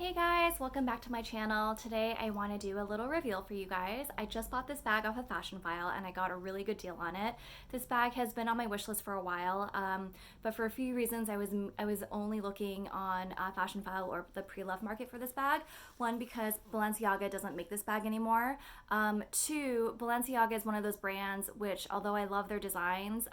Hey guys, welcome back to my channel. Today I want to do a little reveal for you guys. I just bought this bag off of Fashionphile and I got a really good deal on it. This bag has been on my wish list for a while, but for a few reasons I was only looking on Fashionphile or the pre-loved market for this bag. One, because Balenciaga doesn't make this bag anymore. Two, Balenciaga is one of those brands which, although I love their designs,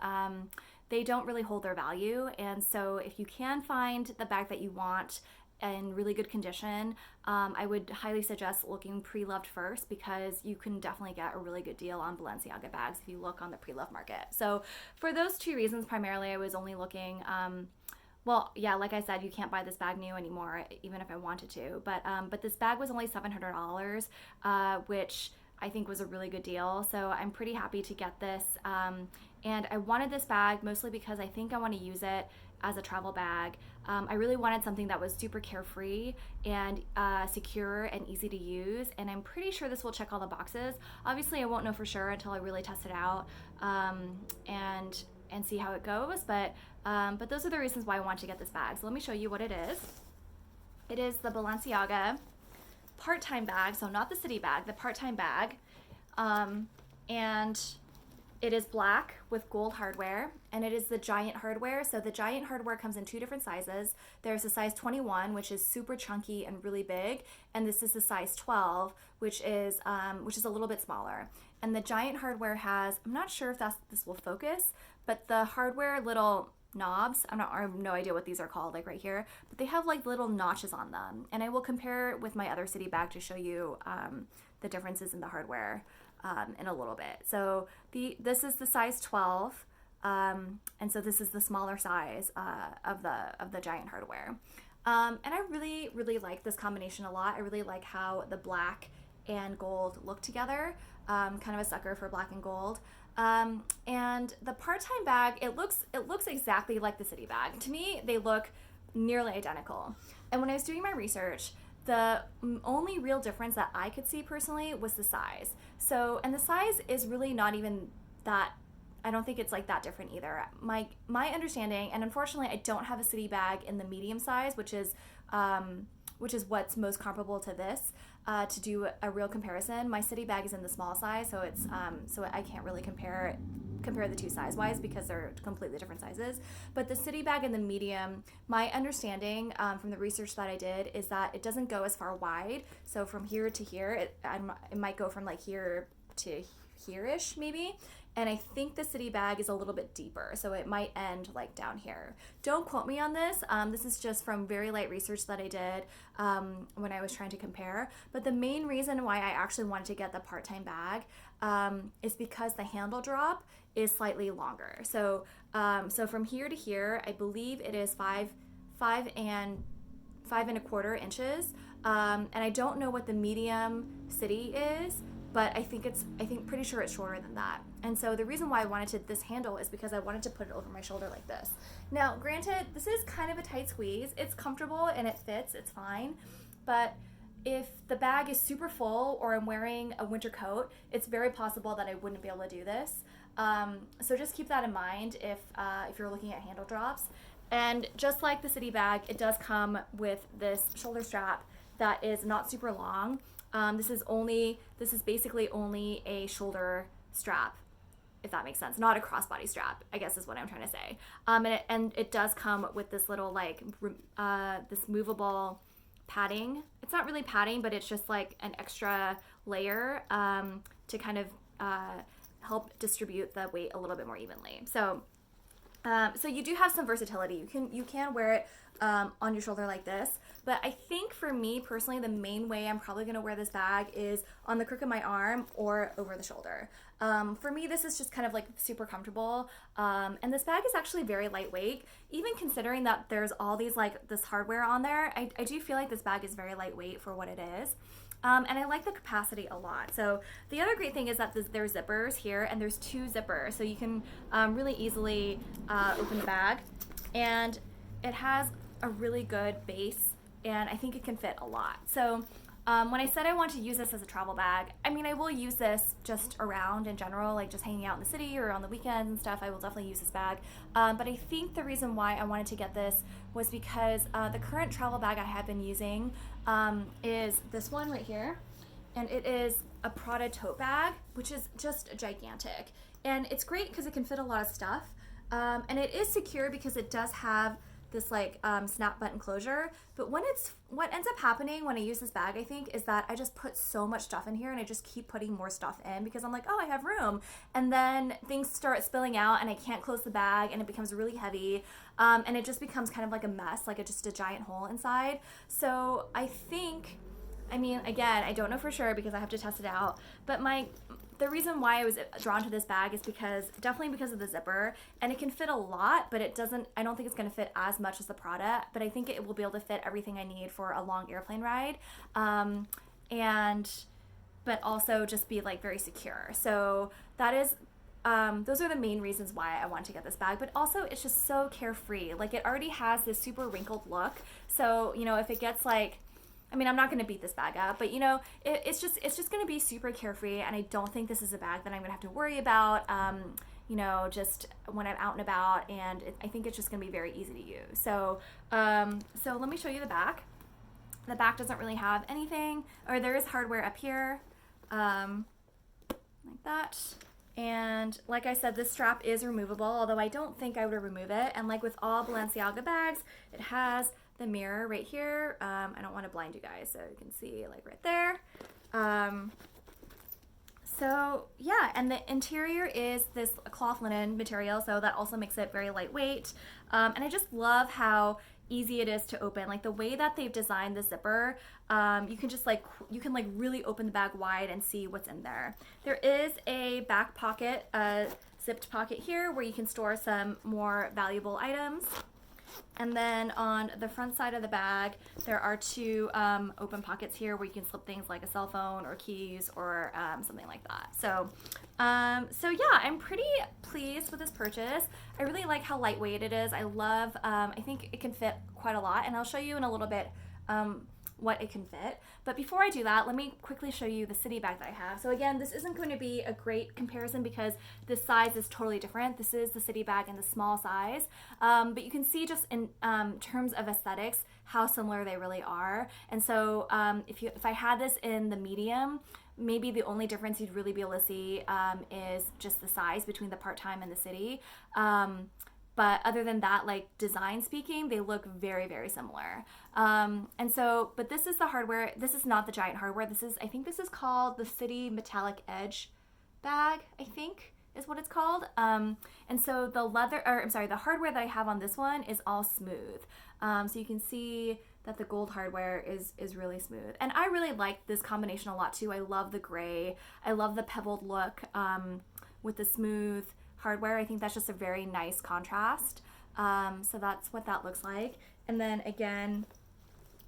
they don't really hold their value. And so if you can find the bag that you want in really good condition, I would highly suggest looking pre-loved first, because you can definitely get a really good deal on Balenciaga bags if you look on the pre-loved market. So for those two reasons primarily, I was only looking, well, yeah, like I said, you can't buy this bag new anymore, even if I wanted to, but this bag was only $700, which I think was a really good deal. So I'm pretty happy to get this. And I wanted this bag mostly because I think I want to use it as a travel bag. I really wanted something that was super carefree and secure and easy to use, and I'm pretty sure this will check all the boxes. Obviously I won't know for sure until I really test it out and see how it goes, but those are the reasons why I want to get this bag. So let me show you what it is. It is the Balenciaga part-time bag, so not the city bag, the part-time bag, and it is black with gold hardware, and it is the giant hardware. So the giant hardware comes in two different sizes. There's a size 21, which is super chunky and really big, and this is the size 12, which is a little bit smaller. And the giant hardware has, I'm not sure if this will focus, but the hardware little knobs, I have no idea what these are called, like right here, but they have like little notches on them. And I will compare it with my other city bag to show you the differences in the hardware in a little bit. So this is the size 12, and so this is the smaller size of the giant hardware. And I really like this combination a lot. I really like how the black and gold look together. Kind of a sucker for black and gold. And the part-time bag, it looks exactly like the city bag. To me, they look nearly identical. And when I was doing my research, the only real difference that I could see personally was the size. So, and the size is really not even that, I don't think it's like that different either. My understanding, and unfortunately I don't have a city bag in the medium size, which is what's most comparable to this, to do a real comparison. My city bag is in the small size, so it's so I can't really compare the two size wise because they're completely different sizes. But the city bag in the medium, my understanding from the research that I did is that it doesn't go as far wide. So from here to here, it might go from like here to here-ish maybe. And I think the city bag is a little bit deeper, so it might end like down here. Don't quote me on this. This is just from very light research that I did when I was trying to compare. But the main reason why I actually wanted to get the part-time bag is because the handle drop is slightly longer. So from here to here, I believe it is 5.25 inches. And I don't know what the medium city is, but I think pretty sure it's shorter than that. And so the reason why I wanted this handle is because I wanted to put it over my shoulder like this. Now, granted, this is kind of a tight squeeze. It's comfortable and it fits, it's fine. But if the bag is super full or I'm wearing a winter coat, it's very possible that I wouldn't be able to do this. So just keep that in mind if you're looking at handle drops. And just like the city bag, it does come with this shoulder strap that is not super long. This is basically only a shoulder strap, if that makes sense. Not a crossbody strap, I guess is what I'm trying to say. And it does come with this little like this movable padding. It's not really padding, but it's just like an extra layer to kind of help distribute the weight a little bit more evenly. So you do have some versatility. You can wear it on your shoulder like this, but I think for me personally, the main way I'm probably going to wear this bag is on the crook of my arm or over the shoulder. For me, this is just kind of like super comfortable, and this bag is actually very lightweight, even considering that there's all these like this hardware on there. I do feel like this bag is very lightweight for what it is. And I like the capacity a lot. So the other great thing is that there's zippers here, and there's two zippers, so you can really easily open the bag, and it has a really good base, and I think it can fit a lot. So When I said I want to use this as a travel bag, I mean, I will use this just around in general, like just hanging out in the city or on the weekends and stuff. I will definitely use this bag. But I think the reason why I wanted to get this was because the current travel bag I have been using is this one right here. And it is a Prada tote bag, which is just gigantic. And it's great because it can fit a lot of stuff. And it is secure because it does have this like snap button closure. But what ends up happening when I use this bag, I think, is that I just put so much stuff in here and I just keep putting more stuff in because I'm like, oh, I have room. And then things start spilling out and I can't close the bag and it becomes really heavy. And it just becomes kind of like a mess, like just a giant hole inside. So I think, I mean, again, I don't know for sure because I have to test it out, but the reason why I was drawn to this bag is definitely because of the zipper, and it can fit a lot, but I don't think it's going to fit as much as the Prada, but I think it will be able to fit everything I need for a long airplane ride, but also just be like very secure. So that is, those are the main reasons why I want to get this bag, but also it's just so carefree. Like it already has this super wrinkled look. So, you know, if it gets like, I mean, I'm not going to beat this bag up, but you know, it's just going to be super carefree, and I don't think this is a bag that I'm going to have to worry about, you know, just when I'm out and about, and I think it's just going to be very easy to use. So let me show you the back. The back doesn't really have anything, or there is hardware up here, like that. And like I said, this strap is removable, although I don't think I would remove it. And like with all Balenciaga bags, it has the mirror right here. I don't want to blind you guys, so you can see like right there. So yeah, and the interior is this cloth linen material, so that also makes it very lightweight. And I just love how easy it is to open. Like the way that they've designed the zipper, you can really open the bag wide and see what's in there. There is a back pocket, zipped pocket here where you can store some more valuable items. And then on the front side of the bag, there are two open pockets here where you can slip things like a cell phone or keys or something like that. So yeah, I'm pretty pleased with this purchase. I really like how lightweight it is. I love, I think it can fit quite a lot, and I'll show you in a little bit what it can fit. But before I do that, let me quickly show you the city bag that I have. So again, this isn't going to be a great comparison because this size is totally different. This is the city bag in the small size. But you can see just in terms of aesthetics, how similar they really are. And so if I had this in the medium, maybe the only difference you'd really be able to see is just the size between the part-time and the city. But other than that, like design speaking, they look very, very similar. But this is the hardware. This is not the giant hardware. I think this is called the City Metallic Edge bag, I think is what it's called. And so the hardware that I have on this one is all smooth. So you can see that the gold hardware is really smooth. And I really like this combination a lot too. I love the gray. I love the pebbled look with the smooth hardware. I think that's just a very nice contrast. So that's what that looks like. And then again,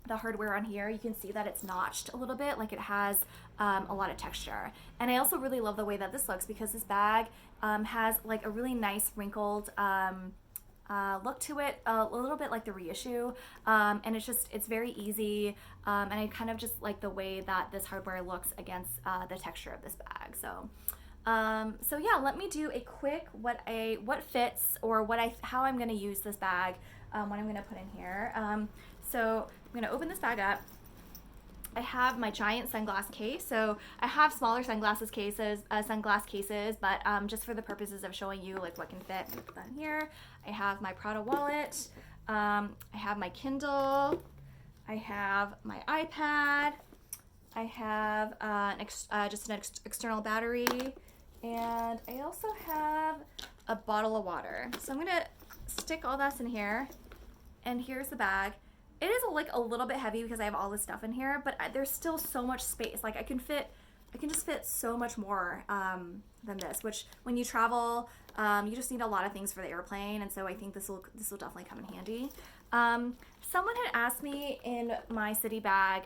the hardware on here, you can see that it's notched a little bit, like it has a lot of texture. And I also really love the way that this looks because this bag has like a really nice wrinkled look to it, a little bit like the reissue. And it's very easy. And I kind of just like the way that this hardware looks against the texture of this bag. So yeah, let me do a quick what fits or how I'm going to use this bag, what I'm going to put in here. So I'm going to open this bag up. I have my giant sunglass case. So I have smaller sunglass cases, but just for the purposes of showing you like what can fit, I'm going to put that in here. I have my Prada wallet. I have my Kindle. I have my iPad. I have just an external battery. And I also have a bottle of water. So I'm gonna stick all this in here. And here's the bag. It is like a little bit heavy because I have all this stuff in here, but there's still so much space. Like I can just fit so much more than this, which when you travel, you just need a lot of things for the airplane. And so I think this will definitely come in handy. Someone had asked me in my city bag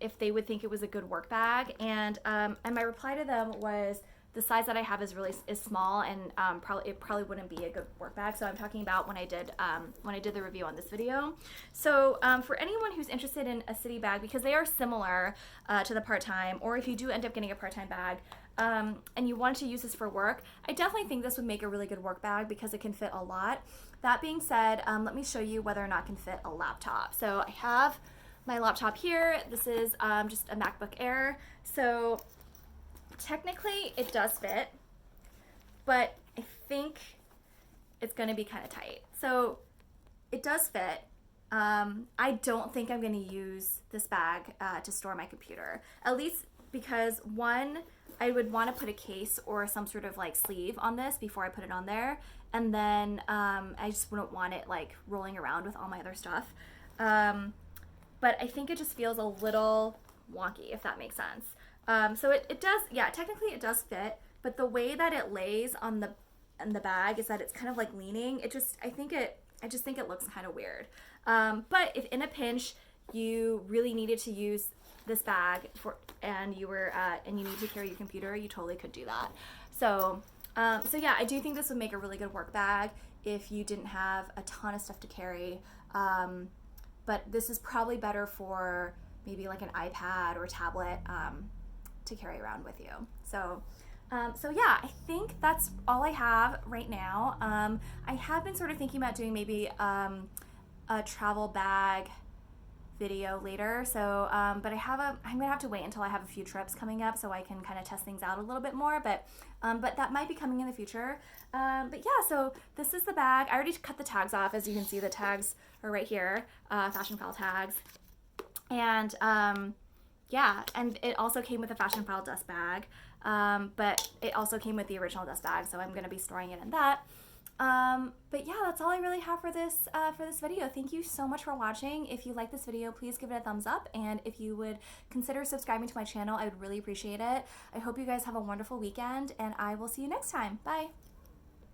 if they would think it was a good work bag. And my reply to them was, the size that I have is small, and it probably wouldn't be a good work bag. So I'm talking about when I did the review on this video. So for anyone who's interested in a city bag, because they are similar to the part-time, or if you do end up getting a part-time bag and you want to use this for work, I definitely think this would make a really good work bag because it can fit a lot. That being said, let me show you whether or not it can fit a laptop. So I have my laptop here. This is just a MacBook Air. So technically it does fit, but I think it's gonna be kind of tight. So it does fit. I don't think I'm gonna use this bag to store my computer, at least because one, I would want to put a case or some sort of like sleeve on this before I put it on there, and then I just wouldn't want it like rolling around with all my other stuff. But I think it just feels a little wonky, if that makes sense. So it does, yeah, technically it does fit, but the way that it lays on the bag is that it's kind of like leaning. I just think it looks kind of weird. But if in a pinch you really needed to use this bag and you need to carry your computer, you totally could do that. So yeah, I do think this would make a really good work bag if you didn't have a ton of stuff to carry. But this is probably better for maybe like an iPad or tablet to carry around with you. So yeah, I think that's all I have right now. I have been sort of thinking about doing maybe a travel bag video later. So, but I'm gonna have to wait until I have a few trips coming up so I can kind of test things out a little bit more. But that might be coming in the future. But yeah, so this is the bag. I already cut the tags off. As you can see, the tags are right here, Fashionphile tags. And yeah, and it also came with a Fashionphile dust bag, but it also came with the original dust bag, so I'm going to be storing it in that. But yeah, that's all I really have for this video. Thank you so much for watching. If you like this video, please give it a thumbs up, and if you would consider subscribing to my channel, I would really appreciate it. I hope you guys have a wonderful weekend, and I will see you next time. Bye!